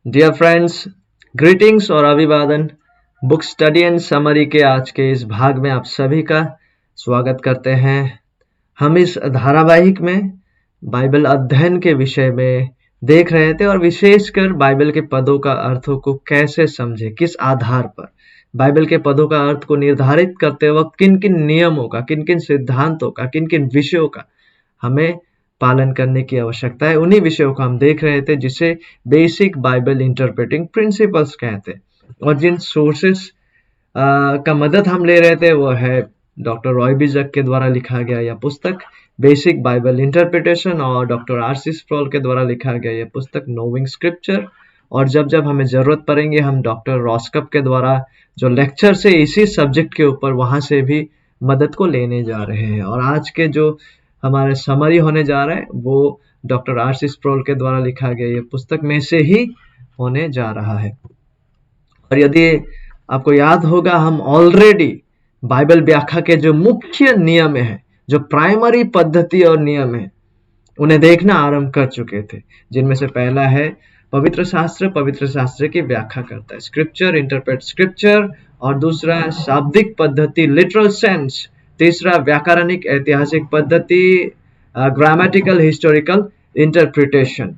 Dear friends, greetings और अभिवादन। Book study and summary के आज के इस भाग में आप सभी का स्वागत करते हैं। हम इस धारावाहिक में बाइबल अध्ययन के विषय में देख रहे थे और विशेषकर बाइबल के पदों का अर्थों को कैसे समझे, किस आधार पर बाइबल के पदों का अर्थ को निर्धारित करते वक्त किन किन नियमों का, किन किन सिद्धांतों का, किन किन विषयों का हमें पालन करने की आवश्यकता है। उन्हीं विषयों को हम देख रहे थे जिसे बेसिक बाइबल इंटरप्रेटिंग प्रिंसिपल्स कहते हैं। और जिन सोर्सेस का मदद हम ले रहे थे वो है डॉक्टर रॉय बिजक के द्वारा लिखा गया यह पुस्तक बेसिक बाइबल इंटरप्रिटेशन और डॉक्टर आर.सी. स्प्रॉल के द्वारा लिखा गया यह पुस्तक नोइंग स्क्रिप्चर। और जब जब हमें जरूरत पड़ेंगे हम डॉक्टर रॉस्कप के द्वारा जो लेक्चर से इसी सब्जेक्ट के ऊपर वहां से भी मदद को लेने जा रहे हैं। और आज के जो हमारे समरी होने जा रहा है वो डॉक्टर आर.सी. स्प्रॉल के द्वारा लिखा गया ये पुस्तक में से ही होने जा रहा है। और यदि आपको याद होगा हम ऑलरेडी बाइबल व्याख्या के जो मुख्य नियम है, जो प्राइमरी पद्धति और नियम है, उन्हें देखना आरंभ कर चुके थे। जिनमें से पहला है पवित्र शास्त्र की व्याख्या करता है, स्क्रिप्चर इंटरप्रेट स्क्रिप्चर। और दूसरा शाब्दिक पद्धति लिटरल सेंस। तीसरा व्याकरणिक ऐतिहासिक पद्धति ग्रामेटिकल हिस्टोरिकल इंटरप्रिटेशन।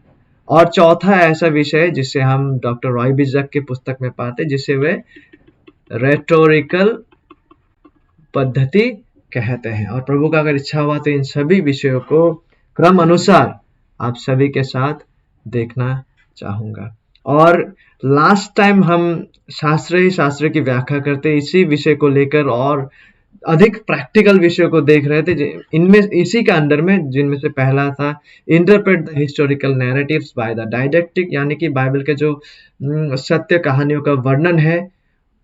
और चौथा ऐसा विषय जिसे हम डॉक्टर रॉय बिजक की पुस्तक में पाते जिसे वे रेटोरिकल पद्धति कहते हैं। और प्रभु का अगर इच्छा हुआ तो इन सभी विषयों को क्रम अनुसार आप सभी के साथ देखना चाहूंगा। और लास्ट टाइम हम शास्त्र की व्याख्या करते इसी विषय को लेकर और अधिक प्रैक्टिकल विषयों को देख रहे थे। इनमें इसी के अंडर में जिनमें से पहला था interpret the historical narratives by the didactic, यानी कि बाइबल के जो सत्य कहानियों का वर्णन है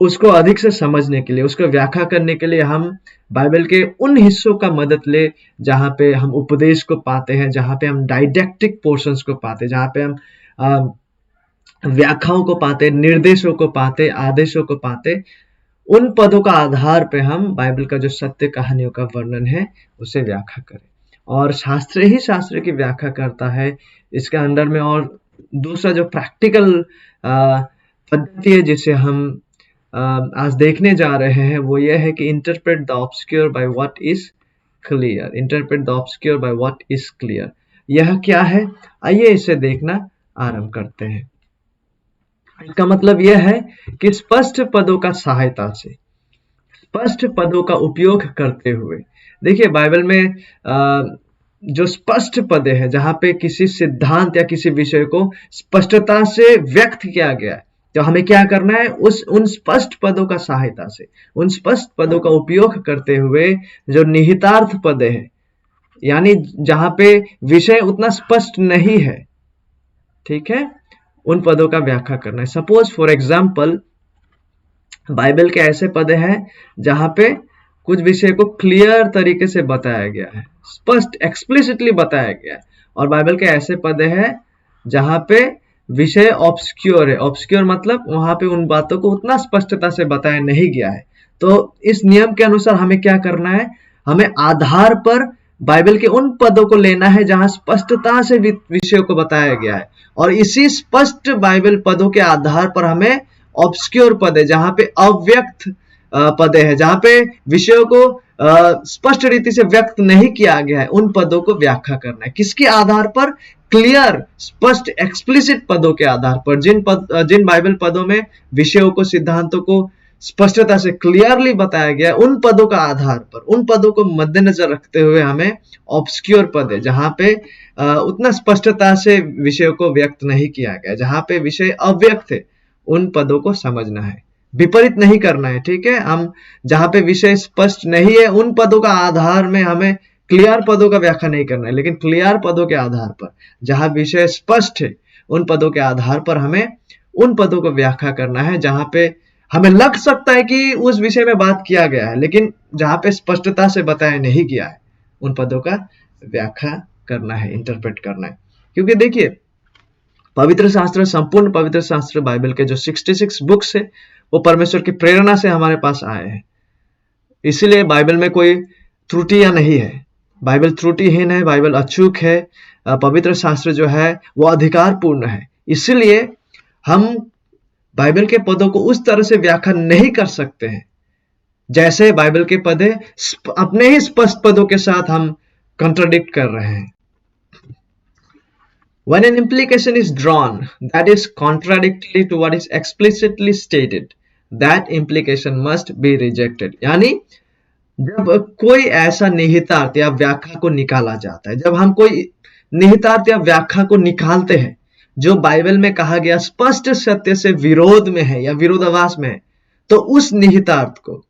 उसको अधिक से समझने के लिए, उसको व्याख्या करने के लिए हम बाइबल के उन हिस्सों का मदद ले जहाँ पे हम उपदेश को पाते हैं, जहाँ पे हम डाइडेक्टिक पोर्शंस को पाते हैं, जहाँ पे हम व्याख्याओं को पाते, निर्देशों को पाते, आदेशों को पाते। उन पदों का आधार पे हम बाइबल का जो सत्य कहानियों का वर्णन है उसे व्याख्या करें। और शास्त्र की व्याख्या करता है इसके अंदर में। और दूसरा जो प्रैक्टिकल पद्धति है जिसे हम आज देखने जा रहे हैं वो ये है कि interpret the obscure by what is clear. Interpret the obscure by what is clear, यह क्या है? आइए इसे देखना आरंभ करते हैं। इसका मतलब यह है कि स्पष्ट पदों का सहायता से, स्पष्ट पदों का उपयोग करते हुए, देखिए बाइबल में जो स्पष्ट पद है जहां पे किसी सिद्धांत या किसी विषय को स्पष्टता से व्यक्त किया गया है, तो हमें क्या करना है? उन स्पष्ट पदों का सहायता से, उन स्पष्ट पदों का उपयोग करते हुए जो निहितार्थ पद है, यानी जहां पे विषय उतना स्पष्ट नहीं है, ठीक है, उन पदों का व्याख्या करना है। सपोज फॉर एग्जाम्पल बाइबल के ऐसे पद हैं जहां पे कुछ विषय को क्लियर तरीके से बताया गया है, स्पष्ट एक्सप्लिसिटली बताया गया है। और बाइबल के ऐसे पद हैं जहां पे विषय ऑब्सक्योर है। ऑब्सक्योर मतलब वहां पे उन बातों को उतना स्पष्टता से बताया नहीं गया है। तो इस नियम के अनुसार हमें क्या करना है? हमें आधार पर बाइबल के उन पदों को लेना है जहां स्पष्टता से विषयों को बताया गया है। और इसी स्पष्ट बाइबल पदों के आधार पर हमें ऑब्सक्योर पद है, जहां पे अव्यक्त पद है, जहां पे विषयों को स्पष्ट रीति से व्यक्त नहीं किया गया है, उन पदों को व्याख्या करना है। किसके आधार पर? क्लियर, स्पष्ट, एक्सप्लिसिट पदों के आधार पर। जिन बाइबल पदों में विषयों को, सिद्धांतों को स्पष्टता से क्लियरली बताया गया, उन पदों का आधार पर, उन पदों को मद्देनजर रखते हुए हमें ऑब्सक्योर पद है जहां पे उतना स्पष्टता से विषयों को व्यक्त नहीं किया गया, जहां पे विषय अव्यक्त है, उन पदों को समझना है, विपरीत नहीं करना है। ठीक है, हम जहां पे विषय स्पष्ट नहीं है उन पदों का आधार में हमें क्लियर पदों का व्याख्या नहीं करना है, लेकिन क्लियर पदों के आधार पर, जहां विषय स्पष्ट है उन पदों के आधार पर हमें उन पदों को व्याख्या करना है जहां पे हमें लग सकता है कि उस विषय में बात किया गया है, लेकिन जहां पे स्पष्टता से बताया नहीं गया है, उन पदों का व्याख्या करना है, इंटरप्रेट करना है। क्योंकि देखिए पवित्र शास्त्र, संपूर्ण पवित्र शास्त्र बाइबल के जो 66 बुक्स है वो परमेश्वर की प्रेरणा से हमारे पास आए हैं। इसलिए बाइबल में कोई त्रुटियां नहीं है, बाइबल त्रुटिहीन है, बाइबल अचूक है। पवित्र शास्त्र जो है वो अधिकारपूर्ण है। इसलिए हम बाइबल के पदों को उस तरह से व्याख्या नहीं कर सकते हैं जैसे बाइबल के पद अपने ही स्पष्ट पदों के साथ हम कंट्राडिक्ट कर रहे हैं। When an implication is drawn that is contradictory to what is explicitly stated, that implication must be rejected. यानी जब कोई ऐसा निहितार्थ या व्याख्या को निकाला जाता है, जब हम कोई निहितार्थ या व्याख्या को निकालते हैं जो बाइबल में कहा गया स्पष्ट सत्य से विरोध में है या विरोधाभास में है, तो उस निहितार्थ को,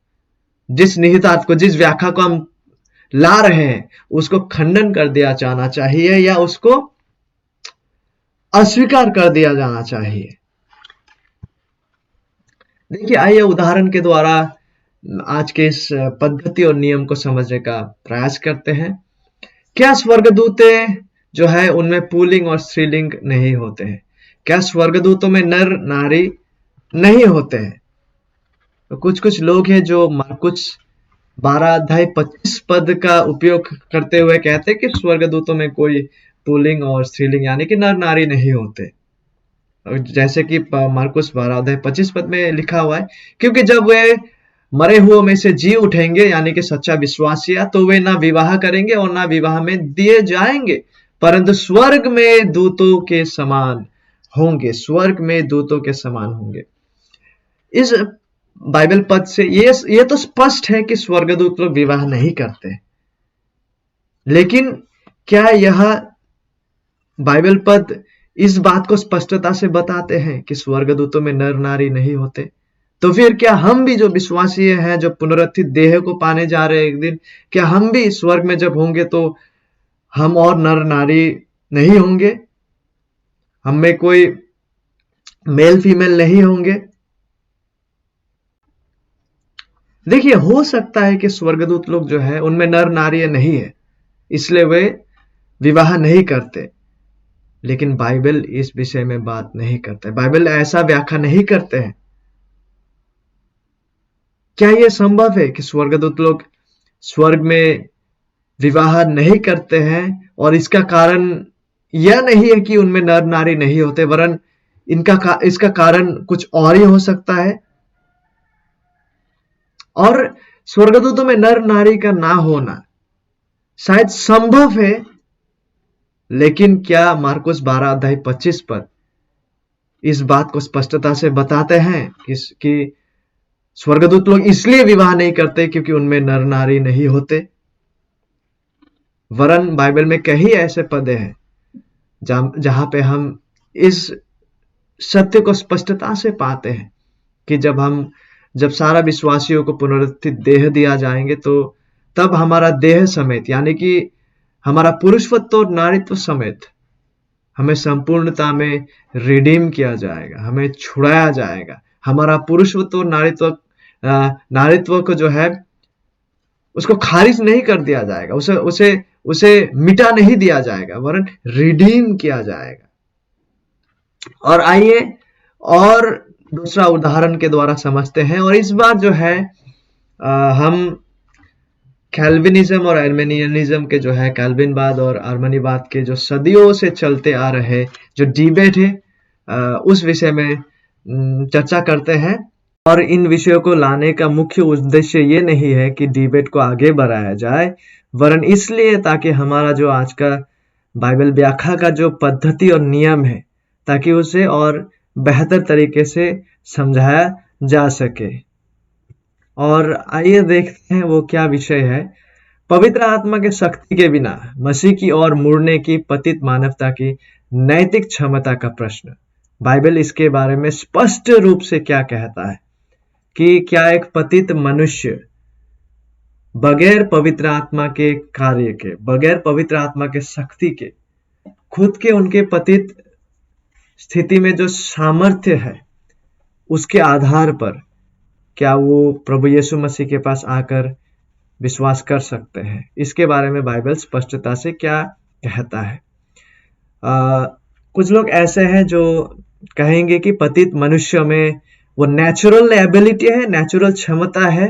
जिस व्याख्या को हम ला रहे हैं, उसको खंडन कर दिया जाना चाहिए या उसको अस्वीकार कर दिया जाना चाहिए। देखिए, आइए उदाहरण के द्वारा आज के इस पद्धति और नियम को समझने का प्रयास करते हैं। क्या स्वर्गदूते जो है उनमें पुल्लिंग और स्त्रीलिंग नहीं होते हैं? क्या स्वर्गदूतों में नर नारी नहीं होते हैं? तो कुछ लोग हैं जो मार्कुस 12:25 पद का उपयोग करते हुए कहते हैं कि स्वर्गदूतों में कोई पुल्लिंग और स्त्रीलिंग यानी कि नर नारी नहीं होते, जैसे कि मार्कुस 12:25 पद में लिखा हुआ है, क्योंकि जब वे मरे हुओं में से जी उठेंगे यानी कि सच्चा विश्वासी, तो वे ना विवाह करेंगे और ना विवाह में दिए जाएंगे, परंतु स्वर्ग में दूतों के समान होंगे। स्वर्ग में दूतों के समान होंगे। इस बाइबल पद से ये तो स्पष्ट है कि स्वर्गदूत लोग विवाह नहीं करते, लेकिन क्या यह बाइबल पद इस बात को स्पष्टता से बताते हैं कि स्वर्गदूतों में नर नारी नहीं होते? तो फिर क्या हम भी जो विश्वासी हैं, जो पुनरुत्थित देह को पाने जा रहे हैं एक दिन, क्या हम भी स्वर्ग में जब होंगे तो हम और नर नारी नहीं होंगे? हम में कोई मेल फीमेल नहीं होंगे? देखिए, हो सकता है कि स्वर्गदूत लोग जो है उनमें नर नारी नहीं है, इसलिए वे विवाह नहीं करते, लेकिन बाइबल इस विषय में बात नहीं करता है। बाइबल ऐसा व्याख्या नहीं करते हैं। क्या यह संभव है कि स्वर्गदूत लोग स्वर्ग में विवाह नहीं करते हैं और इसका कारण यह नहीं है कि उनमें नर नारी नहीं होते, वरन इसका कारण कुछ और ही हो सकता है? और स्वर्गदूतों में नर नारी का ना होना शायद संभव है, लेकिन क्या मार्कुस 12:25 पर इस बात को स्पष्टता से बताते हैं कि स्वर्गदूत लोग इसलिए विवाह नहीं करते क्योंकि उनमें नर नारी नहीं होते? वरन बाइबल में कई ऐसे पद हैं जहां पे हम इस सत्य को स्पष्टता से पाते हैं कि जब सारा विश्वासियों को पुनरुत्थित देह दिया जाएंगे, तो तब हमारा देह समेत यानी कि हमारा पुरुषत्व और नारीत्व समेत हमें संपूर्णता में रिडीम किया जाएगा, हमें छुड़ाया जाएगा। हमारा पुरुषत्व और नारीत्व को जो है उसको खारिज नहीं कर दिया जाएगा, उसे मिटा नहीं दिया जाएगा, वरन रिडीम किया जाएगा। और आइए और दूसरा उदाहरण के द्वारा समझते हैं। और इस बार जो है हम कैल्विनिज्म और आर्मेनियनिज्म के जो है, कैल्विनवाद और आर्मनीवाद के जो सदियों से चलते आ रहे जो डिबेट है, उस विषय में चर्चा करते हैं। और इन विषयों को लाने का मुख्य उद्देश्य ये नहीं है कि डिबेट को आगे बढ़ाया जाए, वरन इसलिए ताकि हमारा जो आज का बाइबल व्याख्या का जो पद्धति और नियम है, ताकि उसे और बेहतर तरीके से समझाया जा सके। और आइए देखते हैं वो क्या विषय है। पवित्र आत्मा के शक्ति के बिना मसीह की ओर मुड़ने की पतित मानवता की नैतिक क्षमता का प्रश्न। बाइबल इसके बारे में स्पष्ट रूप से क्या कहता है कि क्या एक पतित मनुष्य बगैर पवित्र आत्मा के कार्य के, बगैर पवित्र आत्मा के शक्ति के, खुद के उनके पतित स्थिति में जो सामर्थ्य है उसके आधार पर क्या वो प्रभु यीशु मसीह के पास आकर विश्वास कर सकते हैं? इसके बारे में बाइबल स्पष्टता से क्या कहता है। कुछ लोग ऐसे हैं जो कहेंगे कि पतित मनुष्य में वो नेचुरल एबिलिटी है, नेचुरल क्षमता है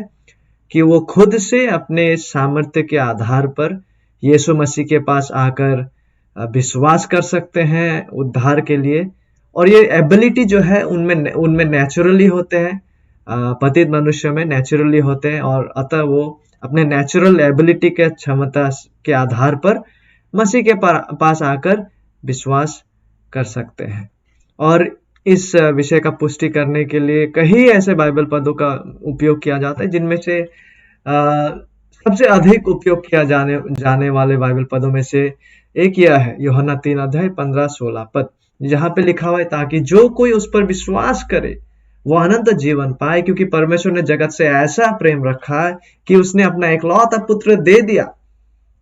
कि वो खुद से अपने सामर्थ्य के आधार पर यीशु मसीह के पास आकर विश्वास कर सकते हैं उद्धार के लिए, और ये एबिलिटी जो है उनमें उनमें नेचुरली होते हैं, पतित मनुष्य में नेचुरली होते हैं, और अतः वो अपने नेचुरल एबिलिटी के क्षमता के आधार पर मसीह के पास आकर विश्वास कर सकते हैं। और इस विषय का पुष्टि करने के लिए कई ऐसे बाइबल पदों का उपयोग किया जाता है, जिनमें से सबसे अधिक उपयोग किया जाने वाले बाइबल पदों में से एक यह है, यूहन्ना 3 अध्याय 15-16 पद, जहां पे लिखा हुआ है, ताकि जो कोई उस पर विश्वास करे वो अनंत जीवन पाए, क्योंकि परमेश्वर ने जगत से ऐसा प्रेम रखा है कि उसने अपना इकलौता पुत्र दे दिया,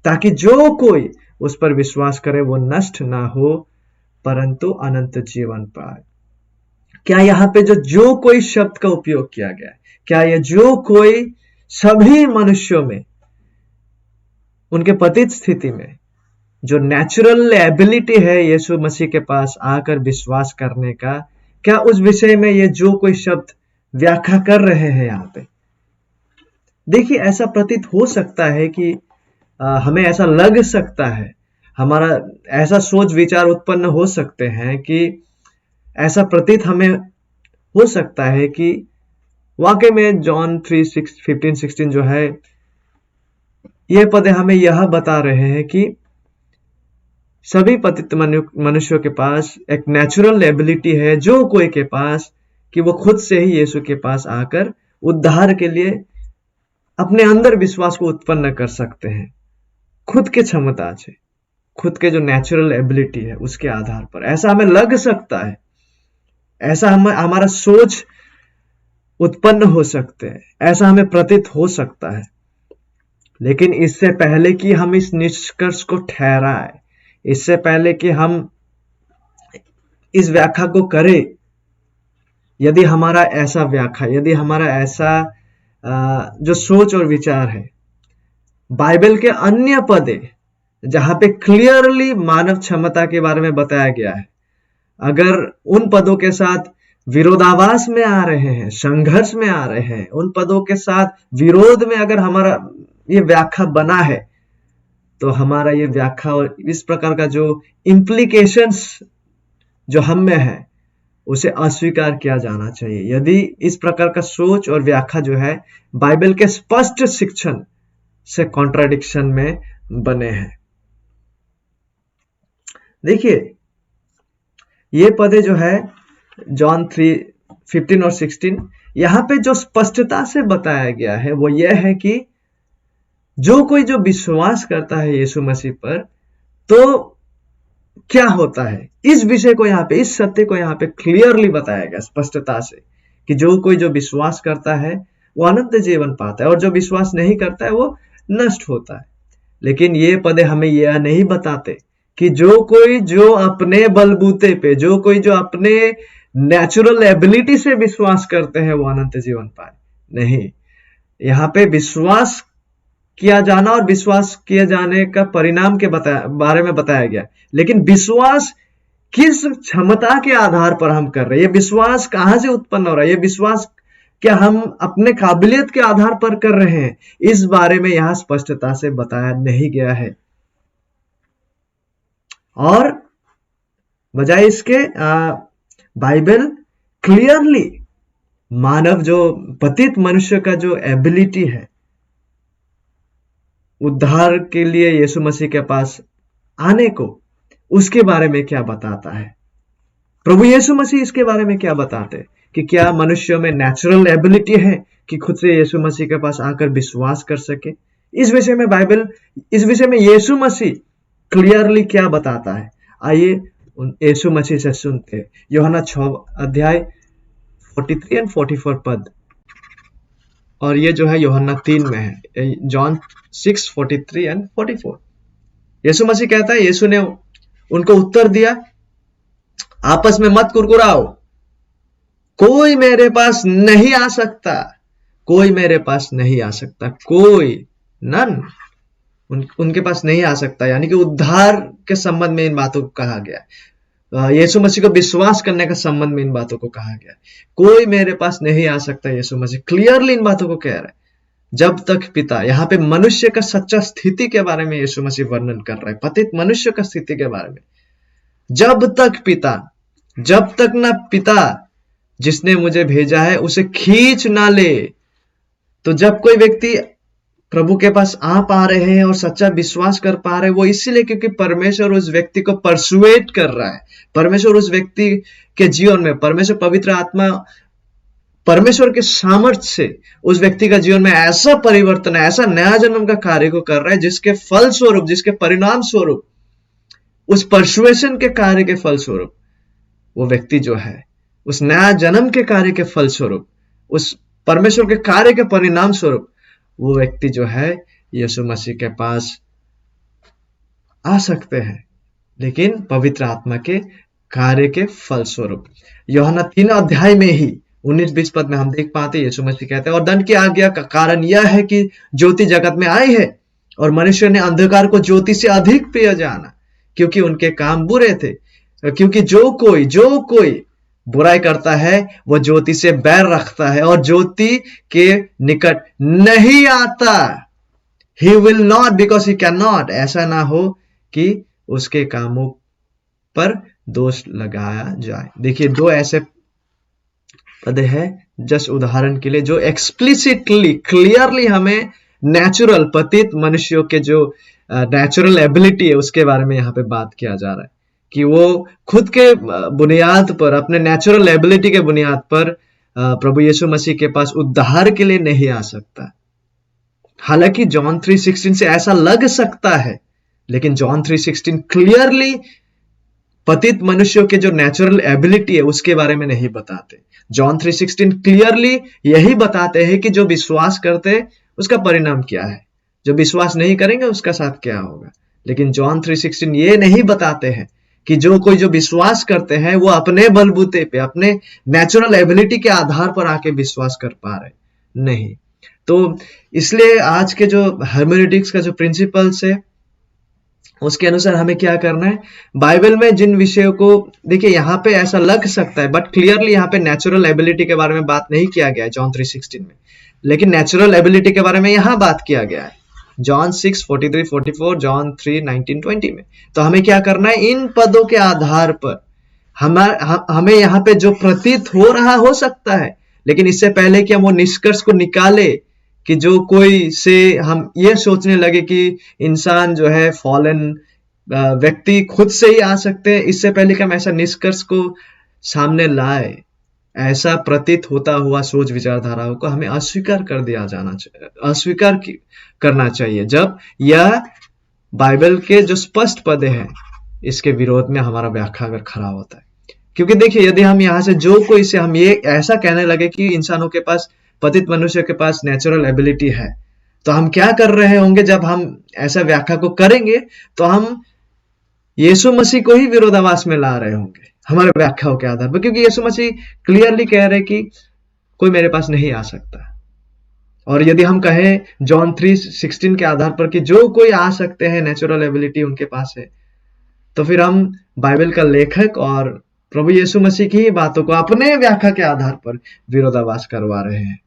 ताकि जो कोई उस पर विश्वास करे वो नष्ट ना हो परंतु अनंत जीवन पाए। क्या यहाँ पे जो कोई शब्द का उपयोग किया गया है, क्या ये जो कोई सभी मनुष्यों में उनके पतित स्थिति में जो नेचुरल एबिलिटी है यीशु मसीह के पास आकर विश्वास करने का, क्या उस विषय में ये जो कोई शब्द व्याख्या कर रहे हैं यहाँ पे? देखिए, ऐसा प्रतीत हो सकता है कि हमें ऐसा लग सकता है, हमारा ऐसा सोच विचार उत्पन्न हो सकते हैं कि ऐसा प्रतीत हमें हो सकता है कि वाकई में जॉन 3:15-16 जो है, ये पद हमें यह बता रहे हैं कि सभी पतित मनुष्यों के पास एक नेचुरल एबिलिटी है, जो कोई के पास, कि वो खुद से ही यीशु के पास आकर उद्धार के लिए अपने अंदर विश्वास को उत्पन्न कर सकते हैं, खुद के क्षमता से, खुद के जो नेचुरल एबिलिटी है उसके आधार पर। ऐसा हमें लग सकता है, ऐसा हमारा सोच उत्पन्न हो सकते हैं, ऐसा हमें प्रतीत हो सकता है। लेकिन इससे पहले कि हम इस निष्कर्ष को ठहराए, इससे पहले कि हम इस व्याख्या को करें, यदि हमारा ऐसा व्याख्या, यदि हमारा ऐसा जो सोच और विचार है, बाइबल के अन्य पदे जहां पे क्लियरली मानव क्षमता के बारे में बताया गया है, अगर उन पदों के साथ विरोधाभास में आ रहे हैं, संघर्ष में आ रहे हैं, उन पदों के साथ विरोध में अगर हमारा ये व्याख्या बना है, तो हमारा ये व्याख्या और इस प्रकार का जो इम्प्लीकेशंस जो हम में है उसे अस्वीकार किया जाना चाहिए, यदि इस प्रकार का सोच और व्याख्या जो है बाइबल के स्पष्ट शिक्षण से कॉन्ट्राडिक्शन में बने हैं। देखिए, ये पदे जो है जॉन 3:15 और 16, यहां पे जो स्पष्टता से बताया गया है वो यह है कि जो कोई जो विश्वास करता है यीशु मसीह पर, तो क्या होता है, इस विषय को यहाँ पे, इस सत्य को यहाँ पे क्लियरली बताया गया स्पष्टता से, कि जो कोई जो विश्वास करता है वो अनंत जीवन पाता है और जो विश्वास नहीं करता है वो नष्ट होता है। लेकिन ये पदे हमें यह नहीं बताते कि जो कोई जो अपने बलबूते पे, जो कोई जो अपने नेचुरल एबिलिटी से विश्वास करते हैं वो अनंत जीवन पाए। नहीं, यहाँ पे विश्वास किया जाना और विश्वास किए जाने का परिणाम के बारे में बताया गया, लेकिन विश्वास किस क्षमता के आधार पर हम कर रहे हैं, ये विश्वास कहां से उत्पन्न हो रहा है, ये विश्वास क्या हम अपने काबिलियत के आधार पर कर रहे हैं, इस बारे में यहां स्पष्टता से बताया नहीं गया है। और बजाय इसके बाइबल क्लियरली मानव जो पतित मनुष्य का जो एबिलिटी है उद्धार के लिए यीशु मसीह के पास आने को, उसके बारे में क्या बताता है। प्रभु यीशु मसीह इसके बारे में क्या बताते हैं कि क्या मनुष्यों में नेचुरल एबिलिटी है कि खुद से यीशु मसीह के पास आकर विश्वास कर सके। इस विषय में बाइबल, इस विषय में यीशु मसीह क्लियरली क्या बताता है, आइए यीशु मसीह से सुनते हैं। यूहन्ना 6 अध्याय 43 और 44 पद, और ये जो है यूहन्ना 3 में है, जॉन 6:43 एंड 44। यीशु मसीह कहता है, यीशु ने उनको उत्तर दिया, आपस में मत कुरकुराओ, कोई मेरे पास नहीं आ सकता, कोई मेरे पास नहीं आ सकता, कोई, नन, उनके पास नहीं आ सकता, यानी कि उद्धार के संबंध में इन बातों को कहा गया है, यीशु मसीह को विश्वास करने के संबंध में इन बातों को कहा गया है। कोई मेरे पास नहीं आ सकता, यीशु मसीह क्लियरली इन बातों को कह रहा है। जब तक पिता, यहाँ पे मनुष्य का सच्चा स्थिति के बारे में यीशु मसीह वर्णन कर रहा है, पतित मनुष्य का स्थिति के बारे में, जब तक पिता जब तक ना पिता जिसने मुझे भेजा है उसे खींच ना ले। तो जब कोई व्यक्ति प्रभु के पास आ पा रहे हैं और सच्चा विश्वास कर पा रहे हैं, वो इसीलिए क्योंकि परमेश्वर उस व्यक्ति को परसुएट कर रहा है। परमेश्वर उस व्यक्ति के जीवन में, परमेश्वर पवित्र आत्मा परमेश्वर के सामर्थ्य से उस व्यक्ति का जीवन में ऐसा परिवर्तन, ऐसा नया जन्म का कार्य को कर रहा है, जिसके फल स्वरूप, जिसके परिणाम स्वरूप, उस परसुएशन के कार्य के फल स्वरूप वो व्यक्ति जो है, उस नया जन्म के कार्य के फल स्वरूप, उस परमेश्वर के कार्य के परिणाम स्वरूप वो व्यक्ति जो है यीशु मसीह के पास आ सकते हैं, लेकिन पवित्र आत्मा के कार्य के फल स्वरूप। यूहन्ना 3 अध्याय में ही 19-20 पद में हम देख पाते यीशु मसीह कहते हैं, और दंड की आज्ञा का कारण यह है कि ज्योति जगत में आई है और मनुष्य ने अंधकार को ज्योति से अधिक प्रिय जाना, क्योंकि उनके काम बुरे थे। क्योंकि जो कोई बुराई करता है वो ज्योति से बैर रखता है और ज्योति के निकट नहीं आता। He will not because he cannot, ऐसा ना हो कि उसके कामों पर दोष लगाया जाए। देखिए, दो ऐसे पद है जस्ट उदाहरण के लिए जो एक्सप्लिसिटली, क्लियरली हमें नेचुरल, पतित मनुष्यों के जो नेचुरल एबिलिटी है उसके बारे में यहाँ पे बात किया जा रहा है कि वो खुद के बुनियाद पर, अपने नेचुरल एबिलिटी के बुनियाद पर प्रभु यीशु मसीह के पास उद्धार के लिए नहीं आ सकता। हालांकि जॉन 3:16 से ऐसा लग सकता है, लेकिन जॉन 3:16 क्लियरली पतित मनुष्यों के जो नेचुरल एबिलिटी है उसके बारे में नहीं बताते। जॉन 3:16 क्लियरली यही बताते हैं कि जो विश्वास करते हैं उसका परिणाम क्या है, जो विश्वास नहीं करेंगे उसका साथ क्या होगा। लेकिन जॉन 3:16 ये नहीं बताते हैं कि जो कोई जो विश्वास करते हैं वो अपने बलबूते पे, अपने नेचुरल एबिलिटी के आधार पर आके विश्वास कर पा रहे, नहीं। तो इसलिए आज के जो हर्मेनेटिक्स का जो प्रिंसिपल्स है उसके अनुसार हमें क्या करना है, बाइबल में जिन विषयों को, देखिए यहाँ पे ऐसा लग सकता है बट क्लियरली यहाँ पे नेचुरल एबिलिटी के बारे में बात नहीं किया गया है जॉन 3:16 में, लेकिन नेचुरल एबिलिटी के बारे में यहाँ बात किया गया है जॉन 6:43-44, जॉन 3:19-20 में। तो हमें क्या करना है, इन पदों के आधार पर हमें यहाँ पे जो प्रतीत हो रहा हो सकता है, लेकिन इससे पहले कि हम वो निष्कर्ष को निकाले कि जो कोई से हम ये सोचने लगे कि इंसान जो है फॉलन व्यक्ति खुद से ही आ सकते हैं, इससे पहले कि हम ऐसा निष्कर्ष को सामने लाए, ऐसा प्रतीत होता हुआ सोच विचारधाराओं को हमें अस्वीकार कर दिया जाना चाहिए, अस्वीकार करना चाहिए जब यह बाइबल के जो स्पष्ट पद हैं इसके विरोध में हमारा व्याख्या अगर खड़ा होता है। क्योंकि देखिए, यदि हम यहाँ से जो कोई से हम ये ऐसा कहने लगे कि इंसानों के पास, पतित मनुष्य के पास नेचुरल एबिलिटी है, तो हम क्या कर रहे होंगे, जब हम ऐसा व्याख्या को करेंगे तो हम यीशु मसीह को ही विरोधाभास में ला रहे होंगे हमारे व्याख्याओं के आधार पर, क्योंकि यीशु मसीह क्लियरली कह रहे कि कोई मेरे पास नहीं आ सकता। और यदि हम कहें जॉन 3:16 के आधार पर कि जो कोई आ सकते हैं, नेचुरल एबिलिटी उनके पास है, तो फिर हम बाइबल का लेखक और प्रभु यीशु मसीह की बातों को अपने व्याख्या के आधार पर विरोधाभास करवा रहे हैं।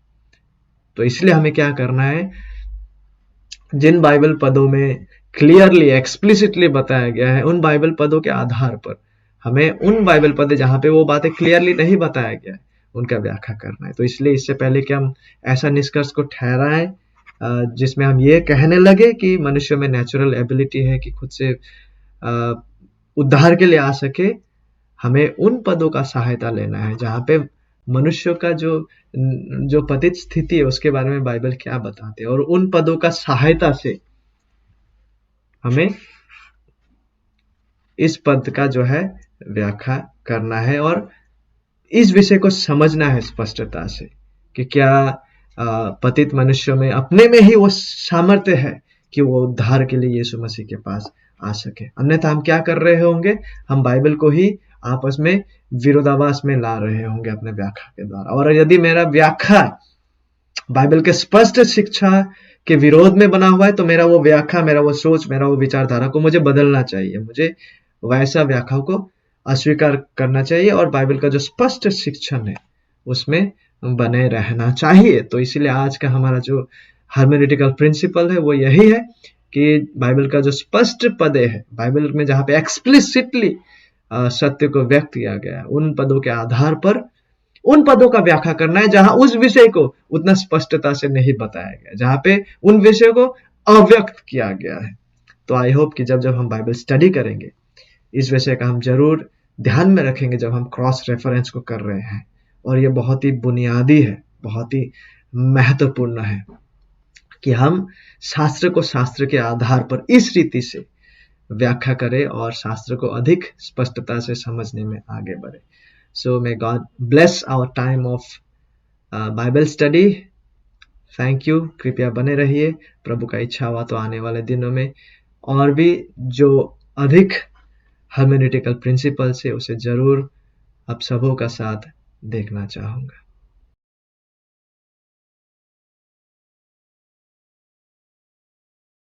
तो इसलिए हमें क्या करना है, जिन बाइबल पदों में क्लियरली, एक्सप्लिसिटली बताया गया है, उन बाइबल पदों के आधार पर हमें उन बाइबल पद जहां पे वो बातें क्लियरली नहीं बताया गया है उनका व्याख्या करना है। तो इसलिए इससे पहले कि हम ऐसा निष्कर्ष को ठहराएं जिसमें हम ये कहने लगे कि मनुष्य में नेचुरल एबिलिटी है कि खुद से उद्धार के लिए आ सके, हमें उन पदों का सहायता लेना है जहां पे मनुष्य का जो पतित स्थिति है उसके बारे में बाइबल क्या बताते हैं, और उन पदों का सहायता से हमें इस पद का जो है व्याख्या करना है और इस विषय को समझना है स्पष्टता से कि क्या पतित मनुष्यों में अपने में ही वो सामर्थ्य है कि वो उद्धार के लिए यीशु मसीह के पास आ सके। अन्यथा हम क्या कर रहे होंगे, हम बाइबल को ही आपस में विरोधाभास में ला रहे होंगे अपने व्याख्या के द्वारा। और यदि मेरा व्याख्या बाइबल के स्पष्ट शिक्षा के विरोध में बना हुआ है तो मेरा वो व्याख्या, मेरा वो सोच, मेरा वो विचारधारा को मुझे बदलना चाहिए, मुझे वैसा व्याख्या को अस्वीकार करना चाहिए और बाइबल का जो स्पष्ट शिक्षण है उसमें बने रहना चाहिए। तो इसीलिए आज का हमारा जो हर्मेनेटिकल प्रिंसिपल है वो यही है कि बाइबल का जो स्पष्ट पद है, बाइबल में जहां पे एक्सप्लिसिटली सत्य को व्यक्त किया गया है, उन पदों के आधार पर उन पदों का व्याख्या करना है जहां उस विषय को उतना स्पष्टता से नहीं बताया गया, जहां पे उन विषयों को अव्यक्त किया गया है। तो आई होप कि जब जब हम बाइबल स्टडी करेंगे इस विषय का हम जरूर ध्यान में रखेंगे जब हम क्रॉस रेफरेंस को कर रहे हैं। और ये बहुत ही बुनियादी है, बहुत ही महत्वपूर्ण है कि हम शास्त्र को शास्त्र के आधार पर इस रीति से व्याख्या करें और शास्त्र को अधिक स्पष्टता से समझने में आगे बढ़े। So may God bless our time of Bible study. Thank you. कृपया बने रहिए। प्रभु का इच्छा हुआ तो आने वाले दिनों में और भी जो अधिक हर्मेनेटिकल प्रिंसिपल्स है उसे जरूर आप सबों का साथ देखना चाहूँगा।